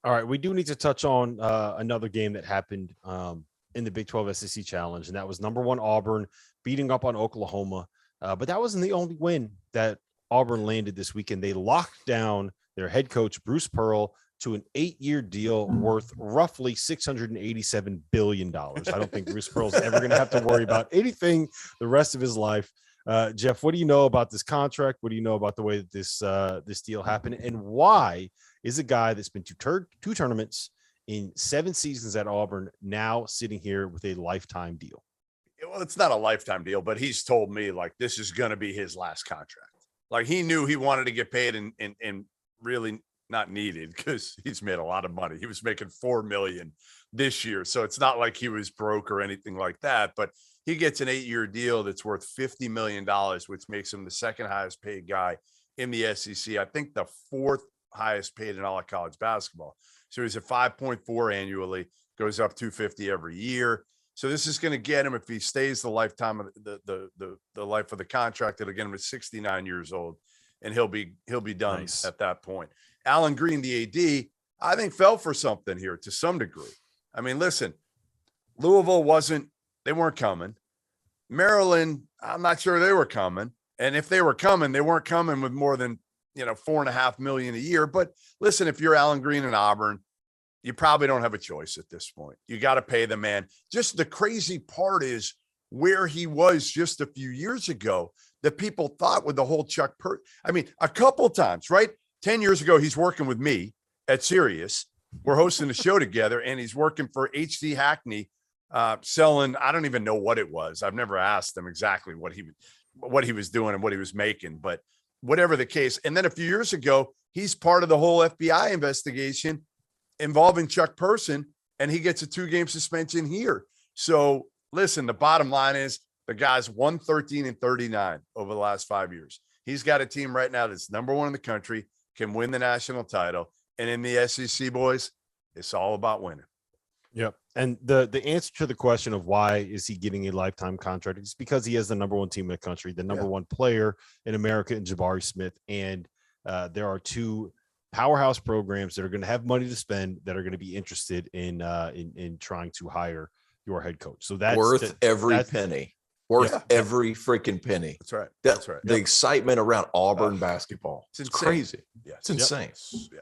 All right, we do need to touch on another game that happened in the Big 12 SEC Challenge, and that was number one Auburn beating up on Oklahoma. But that wasn't the only win that Auburn landed this weekend. They locked down their head coach, Bruce Pearl, to an 8-year deal worth roughly $687 billion. I don't think Bruce Pearl's ever going to have to worry about anything the rest of his life. Jeff, what do you know about this contract? What do you know about the way that this deal happened? And why is a guy that's been to two tournaments in 7 seasons at Auburn now sitting here with a lifetime deal? Well, it's not a lifetime deal, but he's told me like this is going to be his last contract. Like he knew he wanted to get paid and really not needed because he's made a lot of money. He was making $4 million this year. So it's not like he was broke or anything like that, but he gets an 8-year deal that's worth $50 million, which makes him the second highest paid guy in the SEC. I think the fourth highest paid in all of college basketball. So he's at 5.4 annually, goes up 250 every year. So this is going to get him, if he stays the lifetime of the life of the contract, it'll get him at 69 years old, and he'll be done at that point. Alan Green, the AD, I think fell for something here to some degree. I mean, listen, Louisville they weren't coming. Maryland, I'm not sure they were coming. And if they were coming, they weren't coming with more than, $4.5 million a year. But listen, if you're Alan Green and Auburn, you probably don't have a choice at this point. You got to pay the man. Just the crazy part is where he was just a few years ago that people thought with the whole Chuck I mean, a couple times, right? 10 years ago, he's working with me at Sirius. We're hosting a show together, and he's working for HD Hackney, selling, I don't even know what it was. I've never asked him exactly what he was doing and what he was making, but whatever the case. And then a few years ago, he's part of the whole FBI investigation involving Chuck Person, and he gets a 2-game suspension here. So listen, the bottom line is the guy's 113-39 over the last 5 years. He's got a team right now that's number one in the country, can win the national title. And in the SEC, boys, it's all about winning. Yep. And the answer to the question of why is he getting a lifetime contract is because he has the number one team in the country, the number one player in America in Jabari Smith. And there are 2 powerhouse programs that are going to have money to spend that are going to be interested in trying to hire your head coach. So that's worth every penny. Worth every freaking penny. That's right. That's right. The excitement around Auburn basketball. It's crazy. Yeah. It's insane. Yeah.